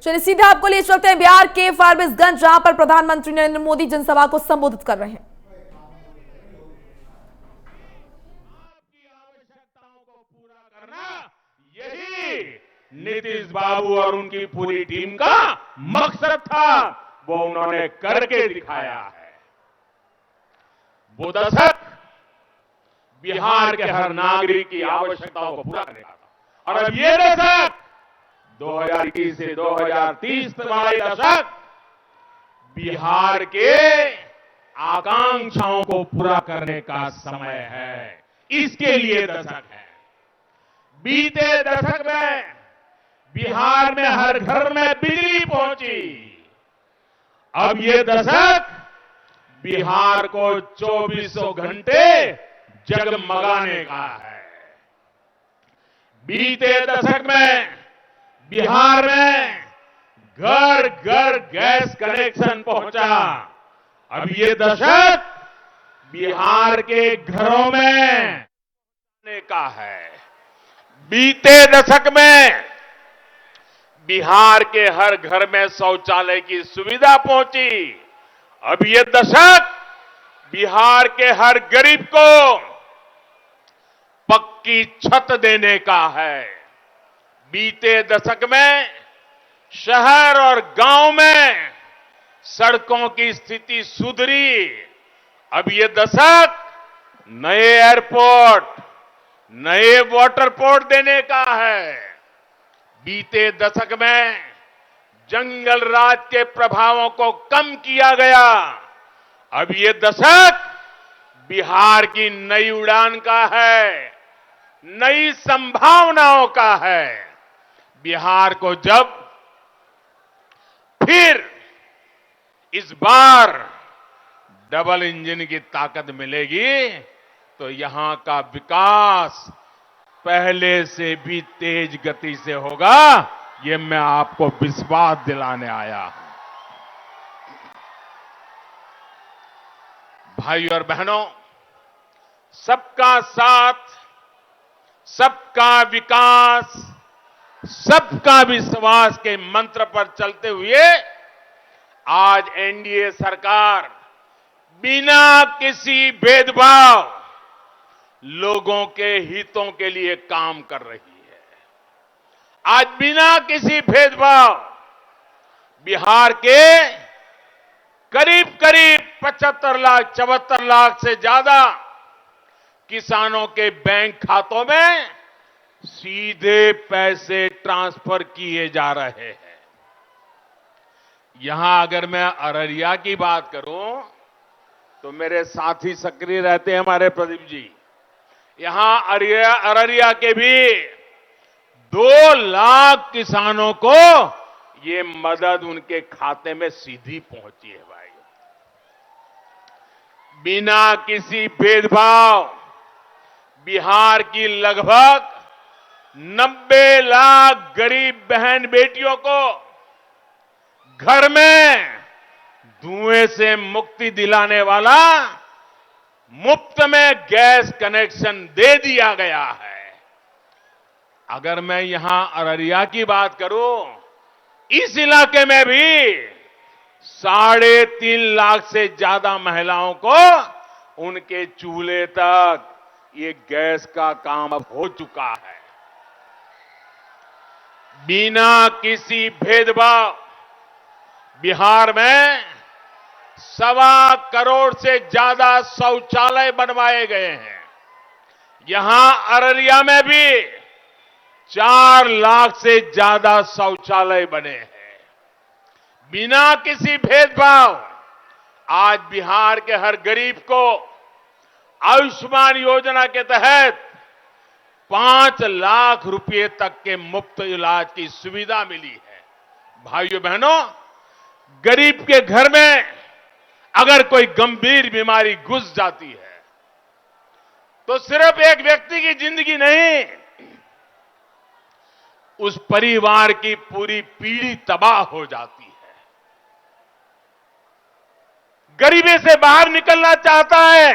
चलिए सीधे आपको ले चलते हैं बिहार के फारबिसगंज, जहां पर प्रधानमंत्री नरेंद्र मोदी जनसभा को संबोधित कर रहे हैं। आपकी आवश्यकताओं को पूरा करना यही नीतीश बाबू और उनकी पूरी टीम का मकसद था। वो उन्होंने करके दिखाया है। वो दशक बिहार के हर नागरिक की आवश्यकताओं को पूरा करने का था, और अब ये दशक 2021 से 2030 वाला दशक बिहार के आकांक्षाओं को पूरा करने का समय है। इसके लिए दशक है। बीते दशक में बिहार में हर घर में बिजली पहुंची। अब ये दशक बिहार को 24 घंटे जगमगाने का है। बीते दशक में बिहार में घर घर गैस कनेक्शन पहुंचा। अब ये दशक बिहार के घरों में पहुंचने का है। बीते दशक में बिहार के हर घर में शौचालय की सुविधा पहुंची। अब ये दशक बिहार के हर गरीब को पक्की छत देने का है। बीते दशक में शहर और गांव में सड़कों की स्थिति सुधरी। अब ये दशक नए एयरपोर्ट, नए वाटर पोर्ट देने का है। बीते दशक में जंगल राज के प्रभावों को कम किया गया। अब ये दशक बिहार की नई उड़ान का है, नई संभावनाओं का है। बिहार को जब फिर इस बार डबल इंजन की ताकत मिलेगी तो यहां का विकास पहले से भी तेज गति से होगा। ये मैं आपको विश्वास दिलाने आया हूं। भाइयों और बहनों, सबका साथ, सबका विकास, सबका विश्वास के मंत्र पर चलते हुए आज एनडीए सरकार बिना किसी भेदभाव लोगों के हितों के लिए काम कर रही है। आज बिना किसी भेदभाव बिहार के करीब करीब 75 लाख 74 लाख से ज्यादा किसानों के बैंक खातों में सीधे पैसे ट्रांसफर किए जा रहे हैं। यहां अगर मैं अररिया की बात करूं तो मेरे साथी सक्रिय रहते हैं हमारे प्रदीप जी। यहां अररिया के भी 2 लाख किसानों को ये मदद उनके खाते में सीधी पहुंची है। भाई, बिना किसी भेदभाव बिहार की लगभग 90 लाख गरीब बहन बेटियों को घर में धुएं से मुक्ति दिलाने वाला मुफ्त में गैस कनेक्शन दे दिया गया है। अगर मैं यहां अररिया की बात करूं, इस इलाके में भी 3.5 लाख से ज्यादा महिलाओं को उनके चूल्हे तक ये गैस का काम अब हो चुका है। बिना किसी भेदभाव बिहार में 1.25 करोड़ से ज्यादा शौचालय बनवाए गए हैं। यहां अररिया में भी 4 लाख से ज्यादा शौचालय बने हैं। बिना किसी भेदभाव आज बिहार के हर गरीब को आयुष्मान योजना के तहत 5 लाख रुपए तक के मुफ्त इलाज की सुविधा मिली है। भाइयों बहनों, गरीब के घर में अगर कोई गंभीर बीमारी घुस जाती है तो सिर्फ एक व्यक्ति की जिंदगी नहीं, उस परिवार की पूरी पीढ़ी तबाह हो जाती है। गरीबी से बाहर निकलना चाहता है,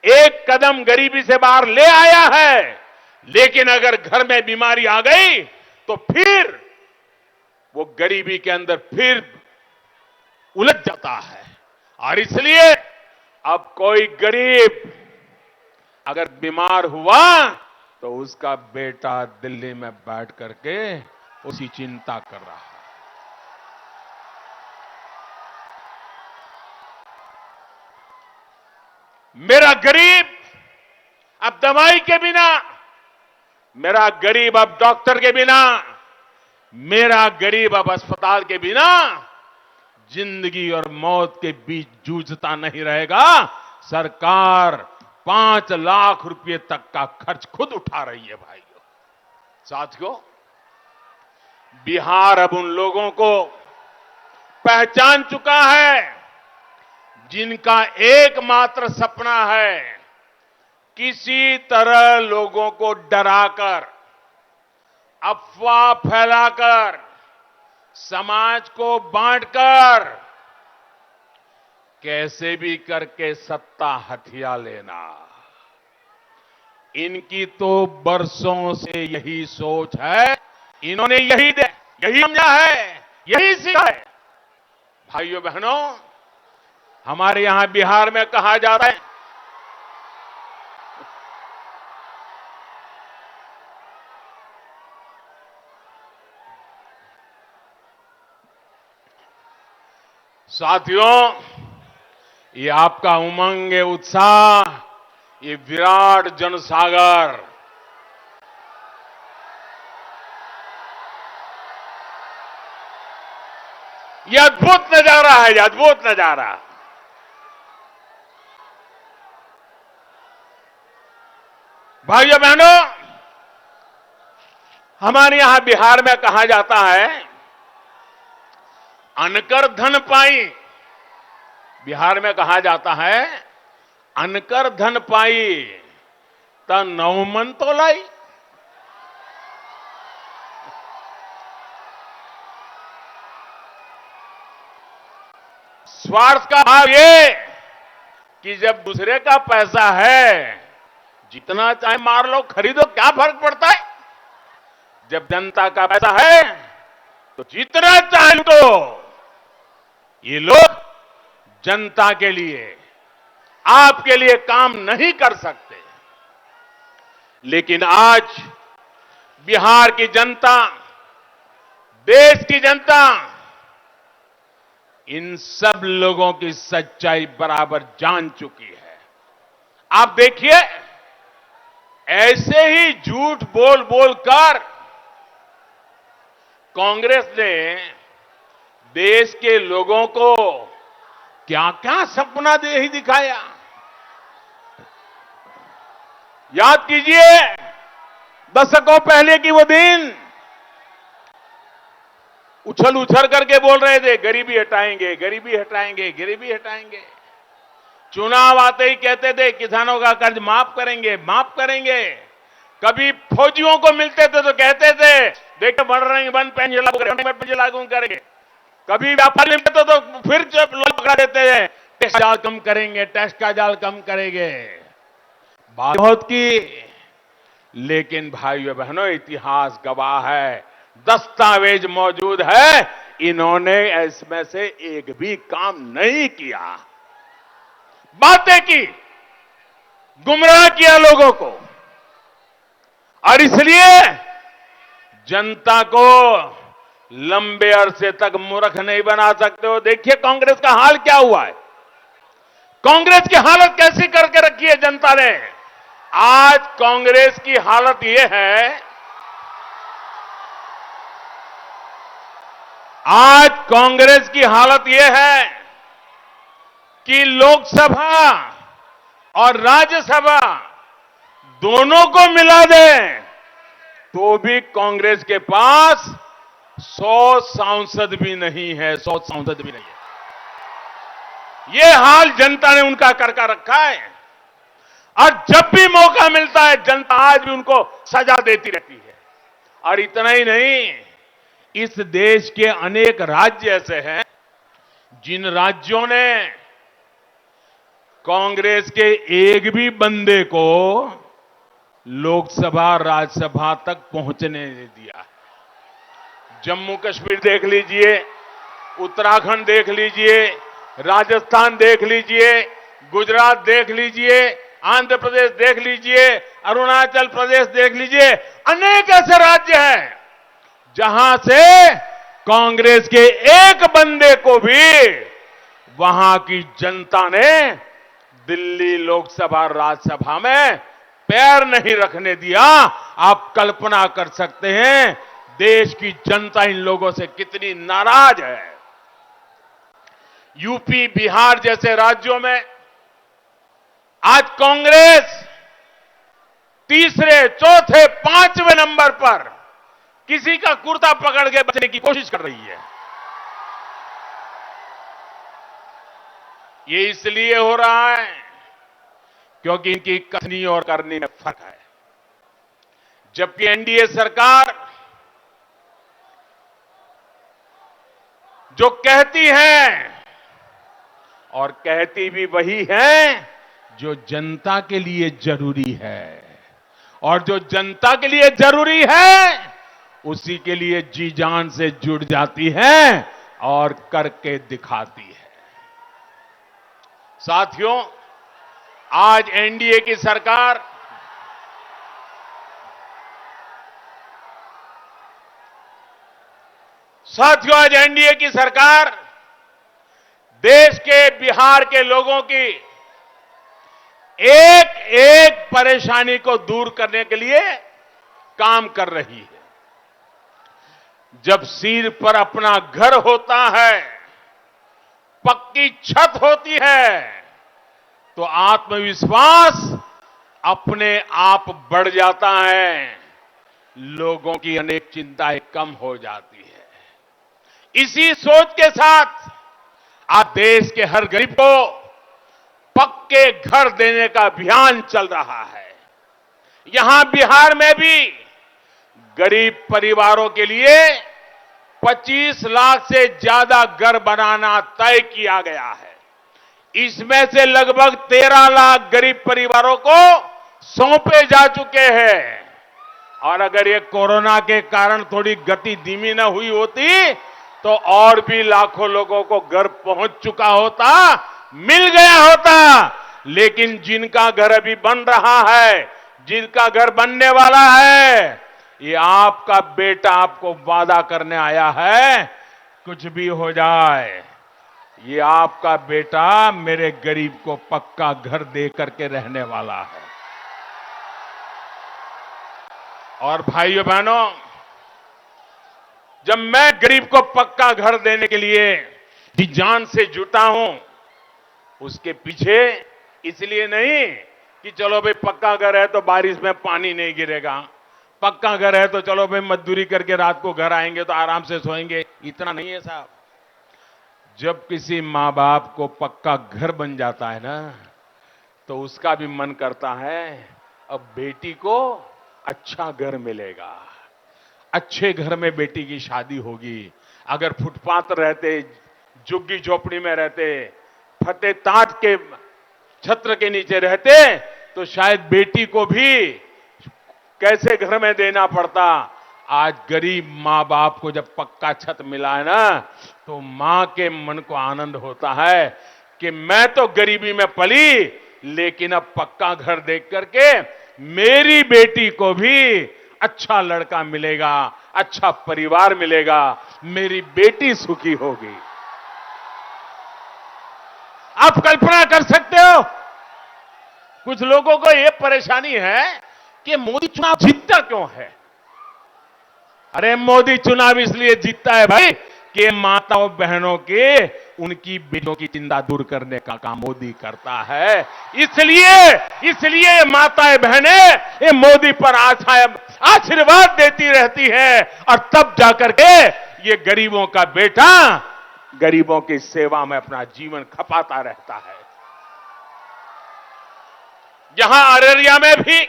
एक कदम गरीबी से बाहर ले आया है, लेकिन अगर घर में बीमारी आ गई तो फिर वो गरीबी के अंदर फिर उलझ जाता है। और इसलिए अब कोई गरीब अगर बीमार हुआ तो उसका बेटा दिल्ली में बैठ करके उसी चिंता कर रहा है। मेरा गरीब अब दवाई के बिना, मेरा गरीब अब डॉक्टर के बिना, मेरा गरीब अब अस्पताल के बिना जिंदगी और मौत के बीच जूझता नहीं रहेगा। सरकार 5 लाख रुपए तक का खर्च खुद उठा रही है भाइयों। साथियों, बिहार अब उन लोगों को पहचान चुका है जिनका एकमात्र सपना है किसी तरह लोगों को डराकर, अफवाह फैलाकर, समाज को बांटकर कैसे भी करके सत्ता हथिया लेना। इनकी तो बरसों से यही सोच है। इन्होंने यही समझा है, यही सीखा है। भाइयों बहनों, हमारे यहां बिहार में कहा जाता है, साथियों, ये आपका उमंग, ये उत्साह, ये विराट जनसागर, ये अद्भुत नजारा है, ये अद्भुत नजारा। भाइयों बहनों, हमारे यहां बिहार में कहा जाता है, अनकर धन पाई। बिहार में कहा जाता है, अनकर धन पाई त नौ मन तो लाई। स्वार्थ का भाव ये कि जब दूसरे का पैसा है, जितना चाहे मार लो, खरीदो, क्या फर्क पड़ता है। जब जनता का पैसा है तो जितना चाहे तो ये लोग जनता के लिए, आपके लिए काम नहीं कर सकते। लेकिन आज बिहार की जनता, देश की जनता इन सब लोगों की सच्चाई बराबर जान चुकी है। आप देखिए, ऐसे ही झूठ बोल बोल कर कांग्रेस ने देश के लोगों को क्या क्या सपना दे ही दिखाया। याद कीजिए, दशकों पहले की वो दिन, उछल उछल करके बोल रहे थे, गरीबी हटाएंगे, गरीबी हटाएंगे, गरीबी हटाएंगे। चुनाव आते ही कहते थे, किसानों का कर्ज माफ करेंगे, माफ करेंगे। कभी फौजियों को मिलते थे तो कहते थे, देखो बढ़ रहे हैं, वन पेंशन लागू करेंगे। कभी व्यापारी मिलते तो फिर लोग पकड़ा देते हैं, टैक्स जाल कम करेंगे, टैक्स का जाल कम करेंगे। बात बहुत की, लेकिन भाइयों बहनों, इतिहास गवाह है, दस्तावेज मौजूद है, इन्होंने इसमें से एक भी काम नहीं किया। बातें की, गुमराह किया लोगों को, और इसलिए जनता को लंबे अरसे तक मूर्ख नहीं बना सकते हो। देखिए कांग्रेस का हाल क्या हुआ है, कांग्रेस की हालत कैसी करके रखी है जनता ने। आज कांग्रेस की हालत यह है, आज कांग्रेस की हालत यह है कि लोकसभा और राज्यसभा दोनों को मिला दें तो भी कांग्रेस के पास 100 सांसद भी नहीं है, 100 सांसद भी नहीं है। यह हाल जनता ने उनका करके रखा है, और जब भी मौका मिलता है जनता आज भी उनको सजा देती रहती है। और इतना ही नहीं, इस देश के अनेक राज्य ऐसे हैं जिन राज्यों ने कांग्रेस के एक भी बंदे को लोकसभा राज्यसभा तक पहुंचने नहीं दिया। जम्मू कश्मीर देख लीजिए, उत्तराखंड देख लीजिए, राजस्थान देख लीजिए, गुजरात देख लीजिए, आंध्र प्रदेश देख लीजिए, अरुणाचल प्रदेश देख लीजिए। अनेक ऐसे राज्य हैं जहां से कांग्रेस के एक बंदे को भी वहां की जनता ने दिल्ली लोकसभा राज्यसभा में पैर नहीं रखने दिया। आप कल्पना कर सकते हैं देश की जनता इन लोगों से कितनी नाराज है। यूपी, बिहार जैसे राज्यों में आज कांग्रेस तीसरे, चौथे, पांचवें नंबर पर किसी का कुर्ता पकड़ के बचने की कोशिश कर रही है। ये इसलिए हो रहा है क्योंकि इनकी कथनी और करनी में फर्क है। जबकि एनडीए सरकार जो कहती है और कहती भी वही है जो जनता के लिए जरूरी है, और जो जनता के लिए जरूरी है उसी के लिए जी जान से जुड़ जाती है और करके दिखाती है। साथियों, आज एनडीए की सरकार आज एनडीए की सरकार देश के, बिहार के लोगों की एक एक परेशानी को दूर करने के लिए काम कर रही है। जब सिर पर अपना घर होता है, पक्की छत होती है, तो आत्मविश्वास अपने आप बढ़ जाता है, लोगों की अनेक चिंताएं कम हो जाती है। इसी सोच के साथ आज देश के हर गरीब को पक्के घर देने का अभियान चल रहा है। यहां बिहार में भी गरीब परिवारों के लिए 25 लाख से ज्यादा घर बनाना तय किया गया है। इसमें से लगभग 13 लाख गरीब परिवारों को सौंपे जा चुके हैं। और अगर ये कोरोना के कारण थोड़ी गति धीमी न हुई होती तो और भी लाखों लोगों को घर पहुंच चुका होता, मिल गया होता। लेकिन जिनका घर अभी बन रहा है, जिनका घर बनने वाला है, ये आपका बेटा आपको वादा करने आया है, कुछ भी हो जाए ये आपका बेटा मेरे गरीब को पक्का घर दे करके रहने वाला है। और भाइयों बहनों, जब मैं गरीब को पक्का घर देने के लिए जी जान से जुटा हूं, उसके पीछे इसलिए नहीं कि चलो भाई पक्का घर है तो बारिश में पानी नहीं गिरेगा, पक्का घर है तो चलो भाई मजदूरी करके रात को घर आएंगे तो आराम से सोएंगे, इतना नहीं है साहब। जब किसी मां बाप को पक्का घर बन जाता है ना, तो उसका भी मन करता है अब बेटी को अच्छा घर मिलेगा, अच्छे घर में बेटी की शादी होगी। अगर फुटपाथ रहते, झुग्गी झोपड़ी में रहते, फटे ताट के छत्र के नीचे रहते, तो शायद बेटी को भी कैसे घर में देना पड़ता। आज गरीब मां बाप को जब पक्का छत मिला है ना, तो मां के मन को आनंद होता है कि मैं तो गरीबी में पली, लेकिन अब पक्का घर देख करके मेरी बेटी को भी अच्छा लड़का मिलेगा, अच्छा परिवार मिलेगा, मेरी बेटी सुखी होगी। आप कल्पना कर सकते हो, कुछ लोगों को यह परेशानी है कि मोदी चुनाव जीतता क्यों है। अरे मोदी चुनाव इसलिए जीतता है भाई कि माताओं बहनों के, उनकी बेटियों की चिंता दूर करने का काम मोदी करता है। इसलिए माताएं बहनें ये मोदी पर आशीर्वाद देती रहती है, और तब जाकर के ये गरीबों का बेटा गरीबों की सेवा में अपना जीवन खपाता रहता है। यहां अररिया में भी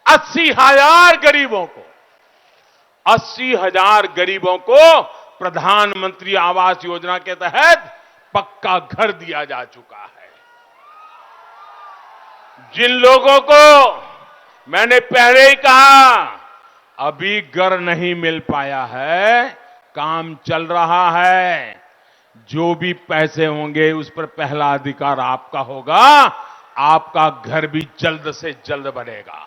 80,000 गरीबों को प्रधानमंत्री आवास योजना के तहत पक्का घर दिया जा चुका है। जिन लोगों को मैंने पहले ही कहा अभी घर नहीं मिल पाया है, काम चल रहा है। जो भी पैसे होंगे उस पर पहला अधिकार आपका होगा। आपका घर भी जल्द से जल्द बनेगा।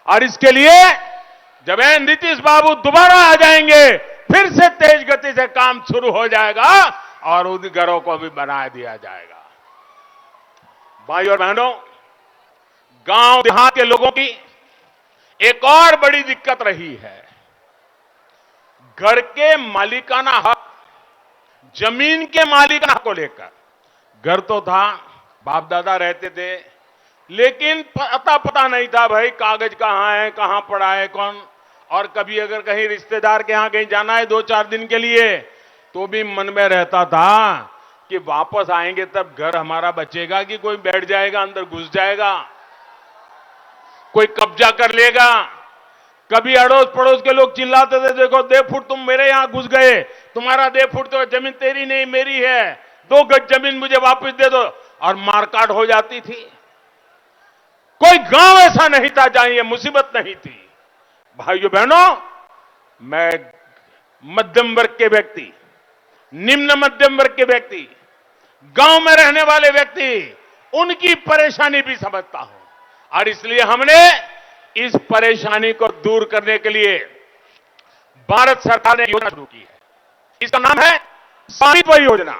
और इसके लिए जब नीतीश बाबू दोबारा आ जाएंगे, फिर से तेज गति से काम शुरू हो जाएगा और उन घरों को भी बना दिया जाएगा। भाई और बहनों, गांव देहात के लोगों की एक और बड़ी दिक्कत रही है। घर के मालिकाना हक, जमीन के मालिकाना हक को लेकर। घर तो था, बाप दादा रहते थे, लेकिन पता नहीं था भाई कागज कहां है, कहां पड़ा है, कौन। और कभी अगर कहीं रिश्तेदार के यहां कहीं जाना है 2-4 दिन के लिए, तो भी मन में रहता था कि वापस आएंगे तब घर हमारा बचेगा कि कोई बैठ जाएगा, अंदर घुस जाएगा, कोई कब्जा कर लेगा। कभी अड़ोस पड़ोस के लोग चिल्लाते थे, देखो 2 फुट तुम मेरे यहां घुस गए, तुम्हारा 2 फुट तो जमीन तेरी नहीं मेरी है, 2 गज जमीन मुझे वापस दे दो, और मारकाट हो जाती थी। कोई गांव ऐसा नहीं था जहां ये मुसीबत नहीं थी। भाइयों बहनों, मैं मध्यम वर्ग के व्यक्ति, निम्न मध्यम वर्ग के व्यक्ति, गांव में रहने वाले व्यक्ति, उनकी परेशानी भी समझता हूं। और इसलिए हमने इस परेशानी को दूर करने के लिए भारत सरकार ने योजना शुरू की है। इसका नाम है स्वामित्व योजना।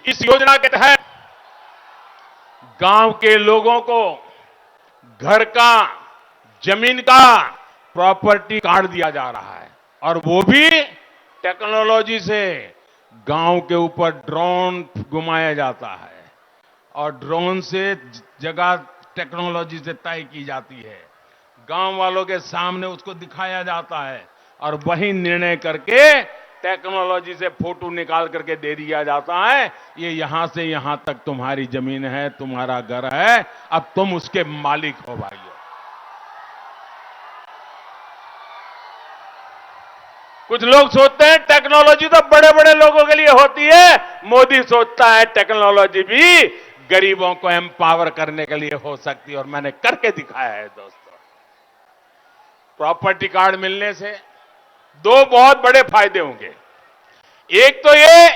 इस योजना के तहत गांव के लोगों को घर का, जमीन का प्रॉपर्टी कार्ड दिया जा रहा है, और वो भी टेक्नोलॉजी से। गांव के ऊपर ड्रोन घुमाया जाता है और ड्रोन से जगह टेक्नोलॉजी से तय की जाती है। गांव वालों के सामने उसको दिखाया जाता है और वही निर्णय करके टेक्नोलॉजी से फोटो निकाल करके दे दिया जाता है, ये यहां से यहां तक तुम्हारी जमीन है, तुम्हारा घर है, अब तुम उसके मालिक हो भाइयों। कुछ लोग सोचते हैं टेक्नोलॉजी तो बड़े बड़े लोगों के लिए होती है, मोदी सोचता है टेक्नोलॉजी भी गरीबों को एम्पावर करने के लिए हो सकती है, और मैंने करके दिखाया है दोस्तों। प्रॉपर्टी कार्ड मिलने से 2 बहुत बड़े फायदे होंगे। एक तो ये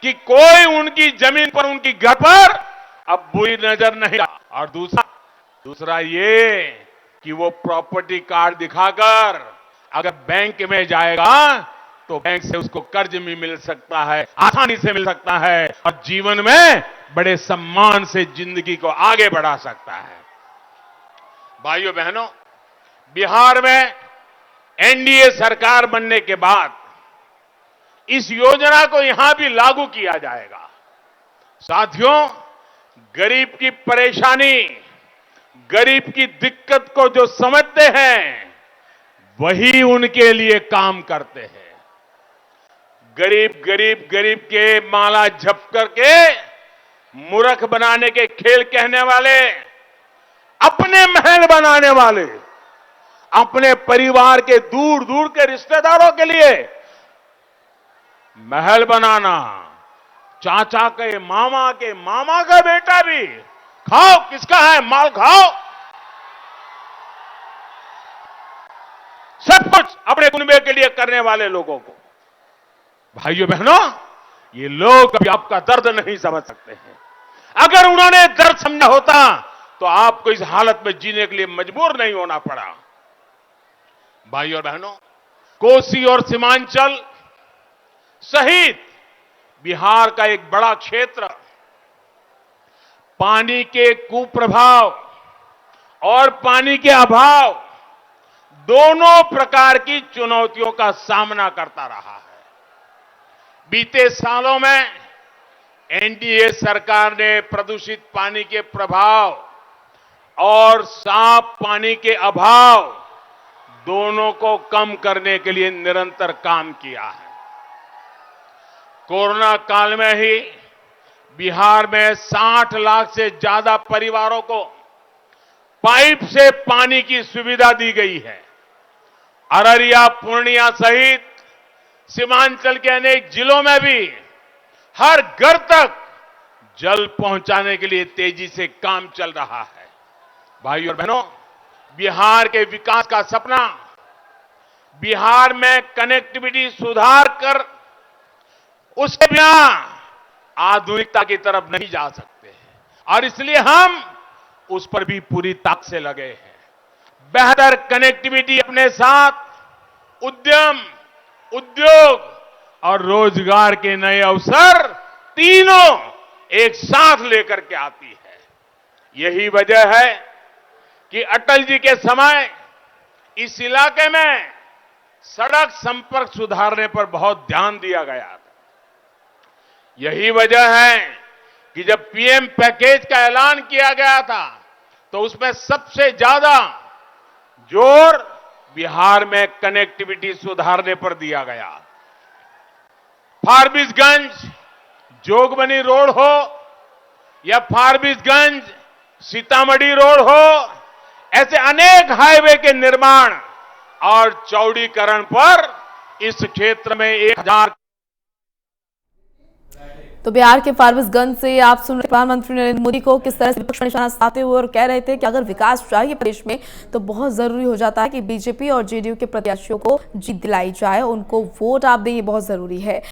कि कोई उनकी जमीन पर, उनकी घर पर अब बुरी नजर नहीं, और दूसरा ये कि वो प्रॉपर्टी कार्ड दिखाकर अगर बैंक में जाएगा तो बैंक से उसको कर्ज भी मिल सकता है, आसानी से मिल सकता है, और जीवन में बड़े सम्मान से जिंदगी को आगे बढ़ा सकता है। भाइयों बहनों, बिहार में एनडीए सरकार बनने के बाद इस योजना को यहां भी लागू किया जाएगा। साथियों, गरीब की परेशानी, गरीब की दिक्कत को जो समझते हैं वही उनके लिए काम करते हैं। गरीब के माला झप करके मूर्ख बनाने के खेल कहने वाले, अपने महल बनाने वाले, अपने परिवार के दूर दूर के रिश्तेदारों के लिए महल बनाना, चाचा के मामा का बेटा भी, खाओ किसका है माल खाओ, सब कुछ अपने कुनबे के लिए करने वाले लोगों को, भाइयों बहनों, ये लोग कभी आपका दर्द नहीं समझ सकते हैं। अगर उन्होंने दर्द समझा होता तो आपको इस हालत में जीने के लिए मजबूर नहीं होना पड़ा। भाइयों और बहनों, कोसी और सीमांचल सहित बिहार का एक बड़ा क्षेत्र पानी के कुप्रभाव और पानी के अभाव दोनों प्रकार की चुनौतियों का सामना करता रहा है। बीते सालों में एनडीए सरकार ने प्रदूषित पानी के प्रभाव और साफ पानी के अभाव दोनों को कम करने के लिए निरंतर काम किया है। कोरोना काल में ही बिहार में 60 लाख से ज्यादा परिवारों को पाइप से पानी की सुविधा दी गई है। अररिया, पूर्णिया सहित सीमांचल के अनेक जिलों में भी हर घर तक जल पहुंचाने के लिए तेजी से काम चल रहा है। भाइयों और बहनों, बिहार के विकास का सपना, बिहार में कनेक्टिविटी सुधार कर उसके बिना आधुनिकता की तरफ नहीं जा सकते और इसलिए हम उस पर भी पूरी ताकत से लगे हैं। बेहतर कनेक्टिविटी अपने साथ उद्यम, उद्योग और रोजगार के नए अवसर तीनों एक साथ लेकर के आती है। यही वजह है कि अटल जी के समय इस इलाके में सड़क संपर्क सुधारने पर बहुत ध्यान दिया गया था। यही वजह है कि जब पीएम पैकेज का ऐलान किया गया था तो उसमें सबसे ज्यादा जोर बिहार में कनेक्टिविटी सुधारने पर दिया गया। फारबिसगंज जोगबनी रोड हो या फारबिसगंज सीतामढ़ी रोड हो, ऐसे अनेक हाईवे के निर्माण और चौड़ीकरण पर इस क्षेत्र में 1000। तो बिहार के फारबिसगंज से आप सुन रहे प्रधानमंत्री नरेंद्र मोदी को किस तरह से विपक्ष पर निशाना साधते हुए और कह रहे थे कि अगर विकास चाहिए प्रदेश में तो बहुत जरूरी हो जाता है कि बीजेपी और जेडीयू के प्रत्याशियों को जीत दिलाई जाए, उनको वोट आप दें, ये बहुत जरूरी है।